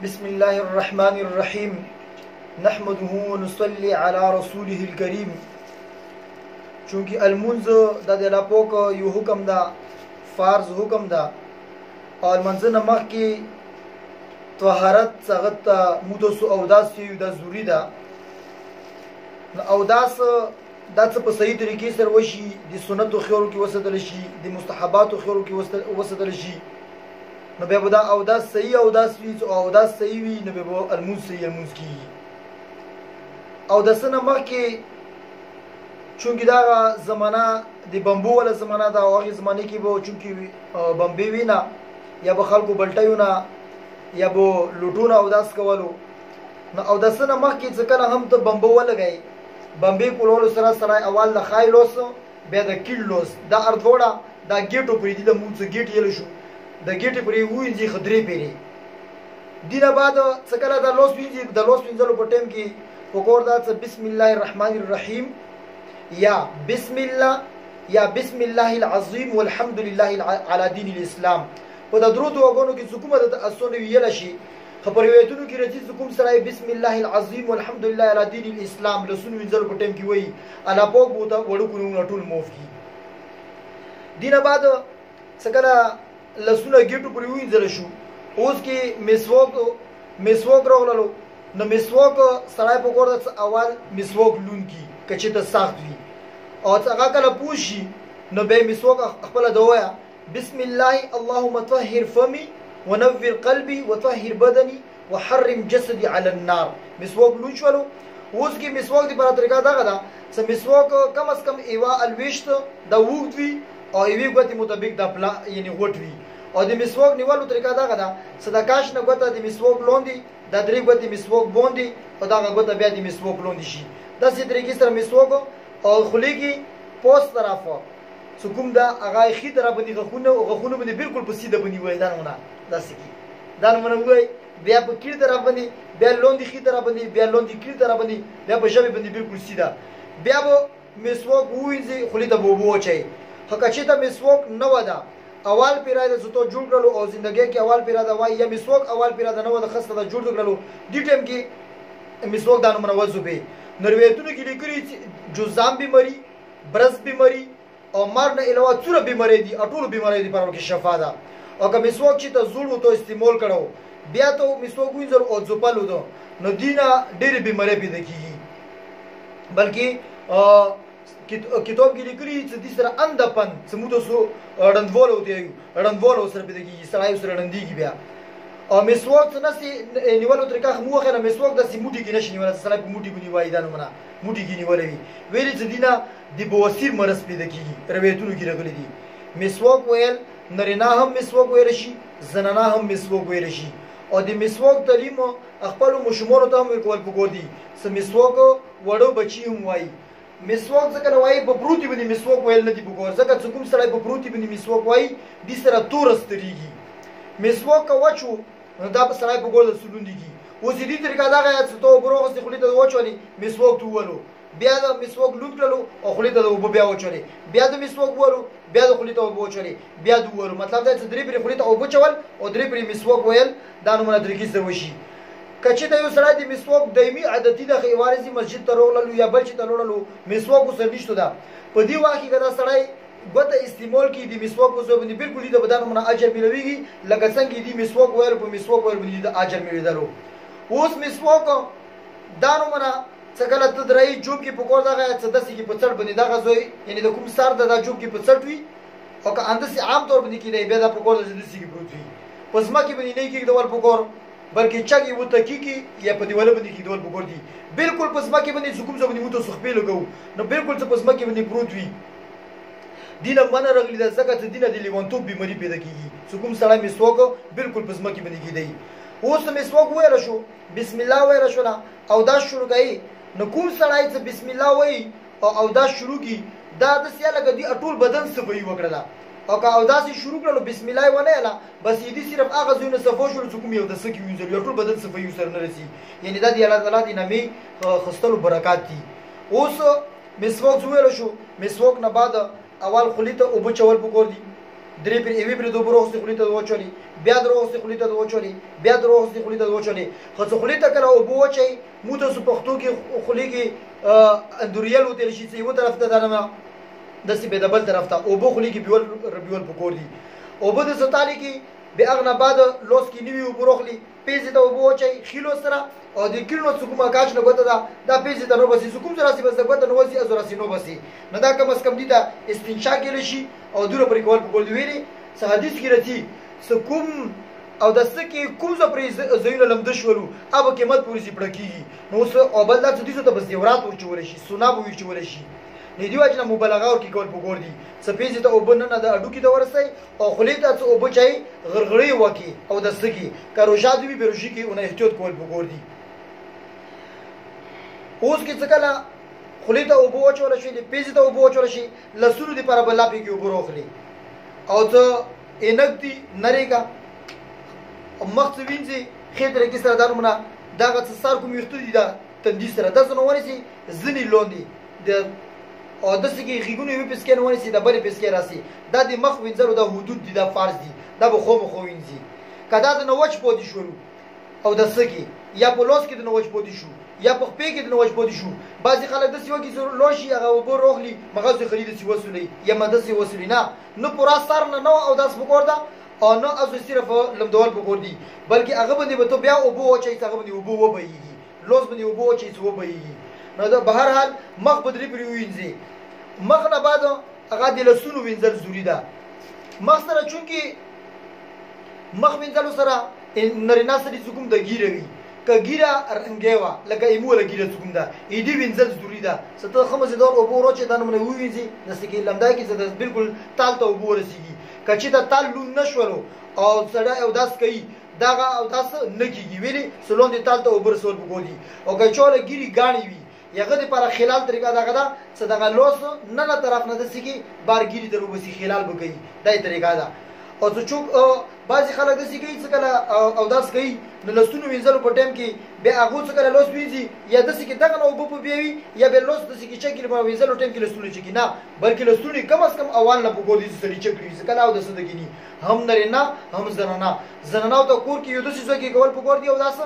بسم الله الرحمن الرحيم نحمده ونصلي على رسوله الكريم. چونکه المنز د الله پاک یو حکم ده، فرض حکم ده، او المنز نه مخکې طهارت څنګه ته مودس او داس یو د ضروری ده. او داس دا څه په صحیح طریقې سره وشي، د سنتو خیرو کې وسدل شي، د مستحباتو خیرو کې وسدل شي، نو بیا به دا او داس صحیح او داس وي، او داس صحیح وي نو بیا به المنز صحیح المنز کیږي. او د سنه مخکې چونکه دا زمانہ د بمبو ولا زمانہ دا هغه زمانه کې به چونکه بمبي وینا یا به خلکو بلټیونه یا به لوټونه او داس کولو، نو او د سنه مخکې ځکه هم ته بمبو ولګي، بمبي کولو سره سره اول د خایلوس بیا د کیلوس دا اردوړه دا ګیټو پرې دي، د مونږ ګیټ یل شو د ګیټ پرې وینځي خدري پیری دینه بعد څکله د لوس وینځي د لوس وینځلو په ټیم کې وګور دا بسم الله الرحمن الرحیم یا بسم الله العظیم والحمد لله على دین الاسلام. په د درود وګونو کې څوک د اسونه ویل شي، خبر روایتونو کې راځي څوک سره بسم الله العظیم والحمد لله على دین الاسلام لسون وینځل په ټیم کې وایي الله پاک بوته وړو کونو ټول موف کی. دینه بعد څکله لسونه ګیټو پرې وینځل شو، اوس کې مسواک راغلو، نو مسواک سړی په کور د اول مسواک لون کی کچې ته سخت وي او هغه کله پوشي نو به مسواک خپل دوایا بسم الله اللهم طهر فمي ونور قلبي وطهر بدني وحرم جسدي على النار. مسواک لون شولو. اوس کې مسواک دی په طریقه دغه ده چې مسواک کم از کم ایوا الويشت د وګت وي او ایوي غوتی مطابق د پلا یعنی غوت وي، او د مسواک نیولو طریقه دغه ده صدقاش نه غوته د مسواک لوندي د درې غوتی مسواک بوندي او دغه غوته بیا د مسواک لوندي شي. د سې طریقې سره مسواک او خلیږي پوست طرفه څوک دا هغه خې طرف باندې غخونه باندې بالکل په سیده باندې وای دا نه داسې کی دا نه وای بیا په کړه طرف باندې بیا لوندي خې طرف باندې بیا لوندي کړه طرف باندې بیا په ژبه باندې بالکل سیده بیا به مسواک وینځي خلی ته بوبو چي حقیقت ته مسواک نه ودا اول پیراده زتو جوړ کړلو او ژوندۍ کې اول پیراده وای یا مسواک اول پیراده نه ودا خسته دا جوړ کړلو دې ټیم کې مسواک دا نمبر وځوبه نرویتونو کې لیکلي جزام بیماری، برس بیماری او مرګ نه علاوه څوره بیماری دي، ټول بیماری دي په کې شفا ده. او که مسواک چې ته زوړ تو استعمال کړو بیا ته مسواک وینځر او ځپلو دو نو دینه ډېر بیماری پیدا کیږي. بلکې کتاب کې لیکلي چې د سره اندپن سموتو سو رندولو دی رندولو سره پیدا کیږي، سړی سره رندېږي بیا. او مسواک څه نسی نیولو طریقه مو خره مسواک د سیموټي کې نشي نیول، سړی په موټي باندې وای دا نمونه موټي کې نیولې وی ویلې چې دینه د بواسیر مرض پیدا کیږي. روایتونو کې راغلي دي مسواک ویل نرینا هم مسواک ویل شي، زنانا هم مسواک ویل شي. او د مسواک تعلیم خپل مشمول ته هم کول پکور دي چې مسواک وړو بچي هم وای مسواک ځکه وای په پروتي باندې مسواک ویل نه دی پکور، ځکه چې کوم سړی په پروتي باندې مسواک وای د سره تورستريږي. مسواک وچو دا په سړی په ګول سلوندېږي. اوس دې طریقه دا غیا چې تو بروغه سي خلی ته وچولې مسواک تو ولو بیا د مسواک لوټ کړلو او خلی ته وب بیا وچولې بیا د مسواک ولو بیا د خلی ته وب وچولې بیا د ولو مطلب دا چې درې پرې خلی ته وب چول او درې پرې مسواک ویل دا نو مونږ طریقې سره وشي. کچې ته یو سړی د مسواک دایمي عادتي د خیوارزي مسجد ته روغللو یا بل چې ته لوړلو مسواک وسر نشته دا په دی واقع کې دا سړی ګوته استعمال کی دی مسواک وسو باندې بالکل د بدن مونږ اجر ملويږي لکه څنګه دی مسواک ویل په مسواک ویل باندې د اجر ملوي. اوس مسواک دا نو مونږ څنګه ته درای جوب کې پکور دغه څه دسي کې په څړ باندې دغه زوی یعنی د کوم سر د جوب کې په څړ وي او که اندسي عام طور باندې کې دی بیا د پکور د دسي کې پروت وي پس ما کې باندې نه کې د ور پکور بلکې چاګي وته کې یا په دیواله باندې کې د ور پکور دي بالکل پس ما کې باندې کوم ځای باندې مو ته سخپې لګو نو بالکل څه پس ما کې باندې پروت وي. دینه من رغلی د زکات دینه د لیوانتوب بیماری پیدا کیږي چې کوم سړی مسواک بالکل پس ما کې باندې کیدی. اوس مسواک ویل شو بسم الله ویل شو او دا شروع کوي نو کوم سړی چې بسم الله وای او دا شروع کی دا د سیاله غدي ټول بدن صفای وکړه او که او داسې شروع کړلو بسم الله ونه اله بس دې صرف هغه زونه صفو شروع چې کوم یو د سکی وینځل یو ټول بدن صفای سره نه رسی یعنی دا دی الله تعالی دی نامي خستلو برکات دي. اوس مسواک ویل شو مسواک نه بعد اول خلیته او بچول پکور دي درې پر ایوي پر دوه روغ خولي ته وچولي بیا دروغ خولي ته وچولي بیا دروغ خولي ته وچولي خو خولي ته کله او بو وچي مو ته پښتو کې خولي کې اندوریل وتل شي چې یو طرف ته دانه د سی به د بل طرف ته او بو خولي کې بیول پکور دي او بو د ستالي کې به اغنا بعد لوس کې نیوي او بروخلي پیزه ته او بو وچي خيلو سره او د کلو څوک کاچ نه غوته دا پیزه ته نو بسي څوک سره سي بس غوته نو وسي ازور سي نو بسي نه دا کم اس کم دي ته استنشاق کې لشي او دوره پر کول په کول دی ویلي حدیث کې راځي سکم او د سکه کوم ز پرې زینو لمد شولو اب قیمت پوری سي پړکی نو او بل دا څه دي ته بس دیورات ورچول شي سونا بو ورچول شي نه دی واجنه مبالغه ور کې کول پګور دي سپېځ ته وبنه نه د اډو کې د ورسای او خلیت ته وبچای غرغړی وکی او د سکی کاروجا دی بیروشي کې اون احتیاط کول پګور دي اوس کې څه کله خلیت ته وبو چول شي پیځ ته وبو چول شي لسونو دی پر بلا پی کې وبروخلی او ته انک دی نریګه مخ وینځي خېدره کې سره دارمنه داغه سر کوم یختو دي دا تندې سره د زنه ورسي زنی لوندي د او د سګي غیګونه یو پسکې نه ونیسي د بلې پسکې راسي دا د مخ وینځلو د حدود دي د فرض دي دا به خو وینځي کدا د نوچ پودي شو او د سګي یا په لوس کې د نوچ پودي شو یا په خپې کې د نوچ پودي شو بعضي خلک د سیو کې لوشي هغه وبو روغلي مغازه خرید سی وسولي یا مدسي وسولي نه نو پورا سر نه نو او داس وګوردا او نو از صرف لمدول وګور دي بلکې هغه باندې به ته بیا او بو چي هغه باندې وبو وبېږي لوس باندې وبو چي وبېږي نو دا بهر حال مخ بدري پر وینځي مخ نه بعد هغه د لسونو وینځل ضروری ده مخ سره چونکی مخ وینځل سره نرینا سره حکم د ګیروي ک ګیره رنګیوا لکه ایمو لګیره حکم ده ای دی وینځل ضروری ده ست خمسه دور او بورو چې دانه مونږ وینځي د سکی لمدای کې زده بالکل تال ته وبور رسیږي کچې ته تال لون نشولو او سړی او داس کوي داغه او داس نه کیږي ویلي سلون دی تال ته وبور سول بګودي او کچوله ګیری غاڼي وي یغه د پر خلال طریقه دغه دا صدقه لوس نه نه طرف نه دسی کی بارګيري درو بسی خلال بګي دای طریقه دا او څوک بعضی خلک دسی کی څه کله او داس کوي نو لستونو وینځلو په ټیم کې به هغه څه کله لوس وینځي یا دسی کی دغه نو په بیوي یا به لوس دسی کی چې په وینځلو ټیم کې لستونو چې کی نه بلکې لستونو کم از کم اول نه بګولې سړي چې کړی څه کله او دسه دګینی هم نرینا هم زنانا ته کور کې یو دسی څه کې کول پکور دی او داسه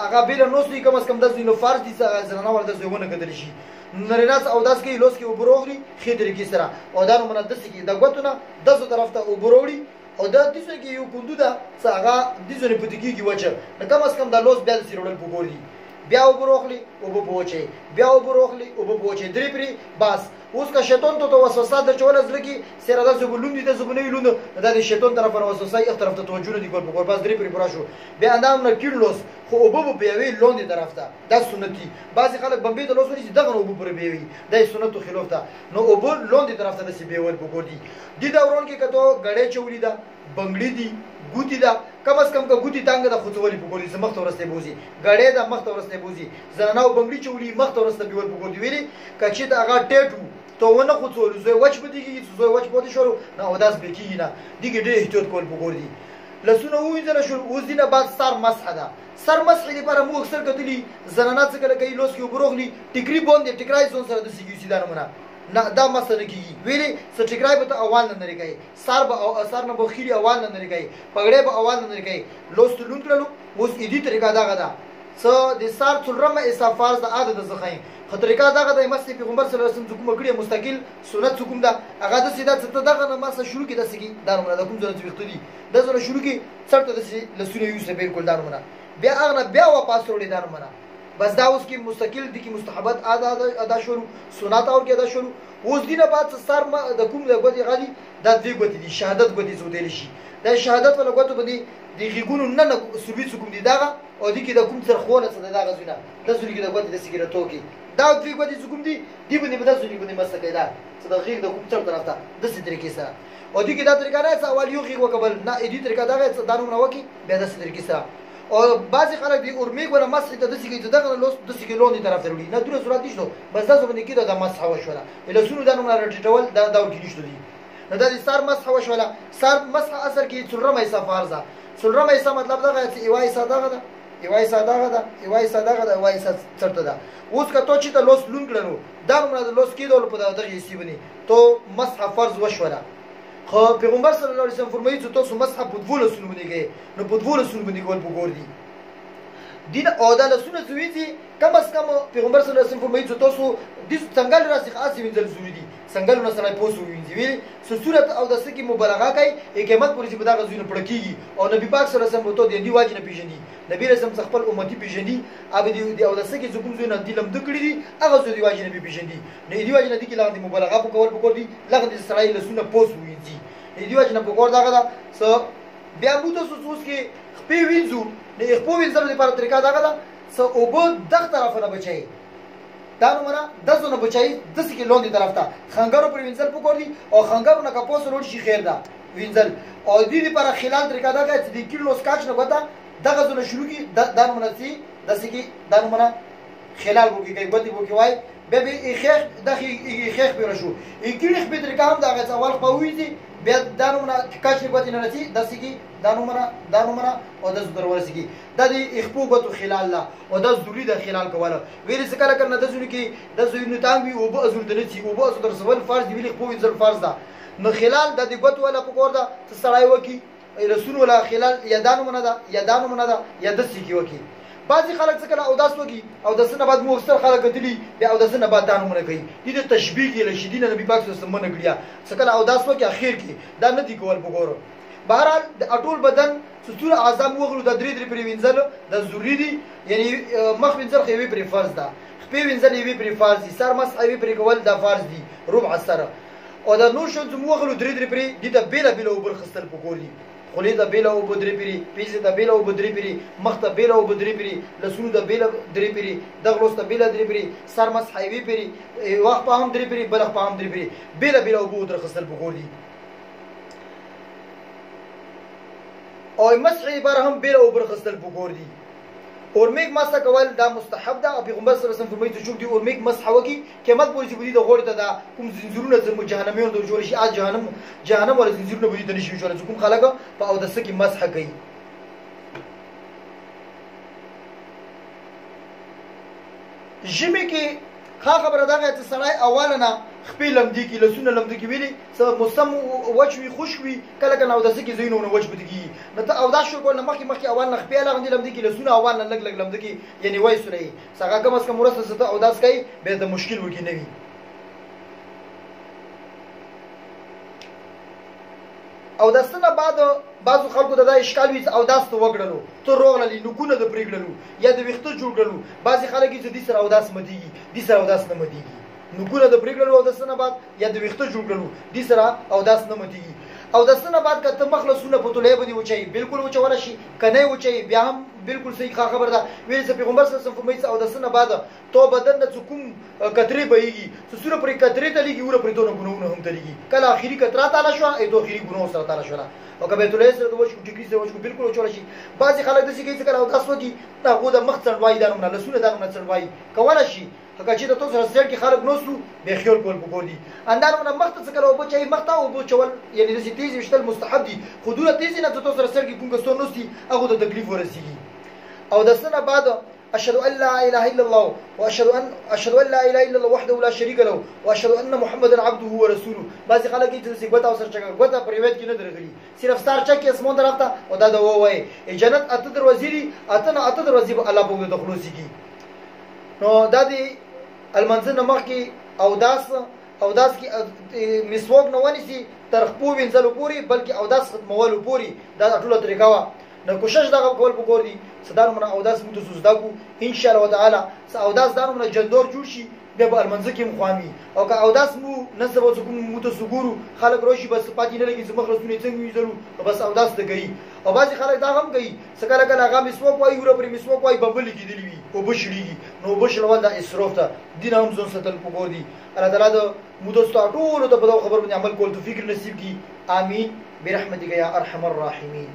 هغه بیل نو سې کم از کم داسې نو فرض دي زنانا ورته زونه کېدل شي نرینا او داس کې لوس کې وبروغلي خېدري کې سره او دا نو منادس کې د غوتونه دغه طرف ته وبروړي او دا دیسه کې یو کوندو دا څنګه دیسه نه پټیږي کی وجه نه کم از کم د لوس بیا سیرول پګوري بیا وبروخلی او بوچي بیا وبروخلی او بوچي درې پری بس اوس کا شیطان ته وسوسه د چول زړه کې سره د زبلون دي د زبنوي لون د شیطان طرف وسوسه یو طرف ته توجه نه دی کول پګور بس درې پری برا شو بیا اندام نه کیلوس خو او بو بیاوی لون دي طرف ته د سنتي بعضی خلک بمبي د لوس ورسي دغه او بو پر بیاوی د سنتو خلاف ته نو او بو لون دي طرف ته د سی بیول پګور دي د دورون کې کته غړې چولی دا بنگړی دي ګوتی دا کم از کم کا ګوتی تانګه د خوځولې پګوري زمخ تورسته بوزي غړې د مخ تورسته بوزي زنانو بنگړی چولی مخ تورسته بیول پګور دی ویلي کچې دا هغه ټیټو تو ونه خوځول زوی وچ بدیږي زوی وچ بده شروع نه او داس بکیږي نه دیګه ډېر احتیاط کول پګور دی لسونه وینځل شو اوس دینه بعد سر مسح ده سر مسح لپاره مو اکثر کتلی زنانات څخه کوي لوس کې وبروغلی ټیکری باندې ټیکرای زون سره د سیګي سیدا نمونه نه دا مسله کیږي ویلي سټیکرای به ته اول نه لري کوي سر به اثر نه بخیری اول نه لري کوي پګړې به اول نه لري کوي لوس تلون کړلو اوس ایدی طریقه دا غدا څه د سر څلرمه اسافارز د عادت زخایم خطرګه دغه د مسیح پیغمبر صلی الله علیه وسلم حکم کړی مستقل سنت حکم دا هغه د سیدا څه دغه نه مسه شروع کی د سګي دارونه د کوم ځای ته وختي د زره شروع کی څرته د لسونه یو څه بالکل دارونه بیا هغه بیا واپس وړي دارونه بس دا اوس کې مستقل دي کې مستحبات ادا شروع سنت اور کې ادا شروع اوس دینه بعد سر د کوم د غوډي غالي د دې غوډي دي شهادت غوډي زودل شي د شهادت په لګوتو باندې د غیګونو نه سروي کوم دي داغه او دي کې د کوم تر خونه څه داغه زونه د زوري کې د غوډي د سیګریټو کې دا دې غوډي کوم دي دی باندې په داسې باندې مسکه دا څه د غیګ د کوم تر طرف ته د سې طریقې سره او دي کې دا طریقه نه څه اول یو غیګ وکبل نه دې طریقه دا دانو نه وکی به د سې طریقې سره او بعضی خلک دی اورمیګ ولا مسح ته د سګي دغه لوس د سګي لون دي طرف ته وړي نه دوه صورت نشته بس دا زمونږ کې د مسح وشوله اله سونو دانو نه رټټول دا دور کې نشته دي نه د سر مسح وشوله سر مسح اثر کې څلورمه حصہ فرضه څلورمه حصہ مطلب دغه چې ایوای صدقه ده ایوای صدقه ده ایوای صدقه ده ایوای چرته ده اوس که تو چې ته لوس لون کړنو دا موږ د لوس کې دول په دغه حصے باندې تو مسح فرض وشوله خو پیغمبر صلی الله علیه وسلم فرمایي چې تاسو مسح په دوه لاسونو باندې کوئ نو په دوه لاسونو باندې کول پکار دي دین او دا لاسونه زویږي کم از کم پیغمبر صلی الله علیه وسلم فرمایي چې تاسو د څنګه راسي خاص وینځل ضروري دي څنګه نو سره پوسو وینځي ویل سو صورت او د سکی مبالغه کوي حکمت پولیس په دا غزونه پړکیږي او نبی پاک صلی الله علیه وسلم ته دی واجب نه پیژني نبی رسول خپل امتی پیژني اب دی او د سکی حکم زونه دلم د کړی دي هغه زو دی واجب نه پیژني نه دی واجب نه دي کې لاندې مبالغه په کول پکور دي لغه د اسرائیل سونه پوسو وینځي دی واجب نه پکور داغه دا سو بیا مو ته سوس کې خپې وینځو نه خپې وینځل لپاره طریقه داغه دا سو او بو دغه طرف نه بچي دا نو مرا دزونه بچي د سکی لوندې طرف ته خنګارو پر وینځل پکور دي او خنګارو نه کپوس روډ شي خیر ده وینځل او دې لپاره خلال طریقه دا چې د کیلو سکاچ نه وته دغه زونه شروع کی دا نو منسي د سکی دا نو مرا خلال بو کې کوي بو کې وای به خیخ دغه خیخ به رشو کیلو به طریقه هم دا غته اول قوي بیا دا نو مرا کاش نه وتی نه نسی د سکی دا نو مرا او د زدر ورسکی د دې اخپوبت خلال لا او د ضروری د خلال کوله ویل څه کله کنه د زونه کې د زونه تانګ وي او به ازور د نتی او به ازور در سوال فرض دی ویل خپو انځل فرض ده نو خلال د دې غوت ولا پکور ده څه سړای وکی رسول ولا خلال یادانو منه ده یا د سکی وکی بعضی خلک څه کله او داس وکی او د سنه بعد مو اکثر خلک دلی بیا او د سنه بعد دانو منه کوي دې تشبیه کې لشدینه نبی پاک صلی الله علیه وسلم منه کړیا څه کله او داس وکی اخر کې دا نه دی کول پکورو بهرحال د اټول بدن ستور اعظم وغلو د درې پرې وینځل د ضروری دي یعنی مخ وینځل خوي پرې فرض ده خپې وینځل وی پرې فرض دي سر مس اوی پرې کول د فرض دي ربع سره او د نور شون زمو وغلو درې پرې د بیل بیل او بل خستل پکور دي خولې د بیل او بدرې پرې پیزه د بیل او بدرې پرې مخ د بیل او بدرې پرې لسونو د بیل درې پرې د غلوس د بیل درې پرې سر مس حیوی پرې وخت په هم درې پرې بل په هم درې پرې بیل او بدر خستل پکور دي او مسح بر هم بیل او بر خستل پکور دي اورمیک مسح کول دا مستحب ده او پیغمبر صلی الله علیه وسلم فرمایي چې دی اورمیک مسح وکي قیامت پورې بودی د غوړ ته دا کوم زنجیرونه زمو جهنميون د جوړ شي از جهنم ولا زنجیرونه بودی د نشي جوړ کوم خلک په او د سکی مسح کوي جمی کې خبره دا چې سړی اولنه خپل لمدي کې لسونه لمدي کې ویلي سبب موسم وجوي خوشوي کله کله او د سکی زینونه وجب دي نو ته او دا شو کول مخکې اول نه خپل لغندي لمدي کې لسونه اول نه لګ لمدي کې یعنی وای سوري څنګه کوم اس کوم ورسته ته او داس کوي به د مشکل وکی نه وي او داستنه بعضو خلکو د اشکال وي او داس ته وګړلو ته روغللی نکونه د پریګړلو یا د وخته جوړګلو بعضی خلک چې د سر او داس مديږي د سر او داس نه مديږي نکونه د پریګړلو او داستنه بعد یا د وخته جوړګلو د سر او داس نه مديږي او داستنه بعد کته مخلصونه په تولې باندې وچي بالکل وچول شي کنه وچي بیا هم بالکل صحیح خبر ده ویل چې پیغمبر صلی الله علیه وسلم فرمایي او داستنه بعد تو بدن د کوم کتري بهيږي سوره پر کتري تلېږي ور پر دونه ګناونه هم تلېږي کله اخیری کترا تعالی شو ای دوه اخیری ګناو سره تعالی شو او کبه تولې سره د وښو ټیکري سره وښو بالکل وچول شي بعضی خلک د سګي څخه او تاسو دي دا غو د مخ څړوي دانونه لسونه دانونه څړوي کول شي هغه چې تاسو سره سړ کې خلک نوسو به خیال کول پکور دي اندارونه مخ څخه او بچي مخ ته او بچول یعنی د تیز وشتل مستحب دي خودونه تیز نه تاسو سره سړ کې کوم څه نوسي هغه د تکلیف ورسیږي او د سنه بعد اشهد ان لا اله الا الله واشهد ان لا اله الا الله وحده لا شريك له واشهد ان محمدا عبده ورسوله بعض خلک چې څه غوته او سر چګه غوته پریویت کې نه درغلي صرف ستار چا کې اسمون درافته او دا وای جنت اته دروازې دي اته دروازې به الله په دخلوسي کی نو دا دی المنزل مخ کې او داس کې مسواک نه ونیسي تر خپو وینځلو پوری بلکې او داس ختمولو پوری دا ټول طریقه وا نو کوشش دا کول پکور دي صدر من او داس متسوس دا کو ان شاء الله تعالی او داس دانو من جندور جوړ شي به المنزل کې مخامي او که او داس مو نسبه کوم متسوګورو خلک روشي بس پاتې نه لګي چې مخلصونه څنګه ویزلو بس او داس ته کوي او بعضی خلک دا هم کوي سکه کله هغه مسواک وای ور پر مسواک وای ببل کې دی وی او بشړيږي نو بشړول دا اسراف ته دین هم ځون ستل پکور دي الله تعالی د مودستو ټول ته په خبر باندې عمل کول توفیق نصیب کی امين برحمتك يا ارحم الراحمين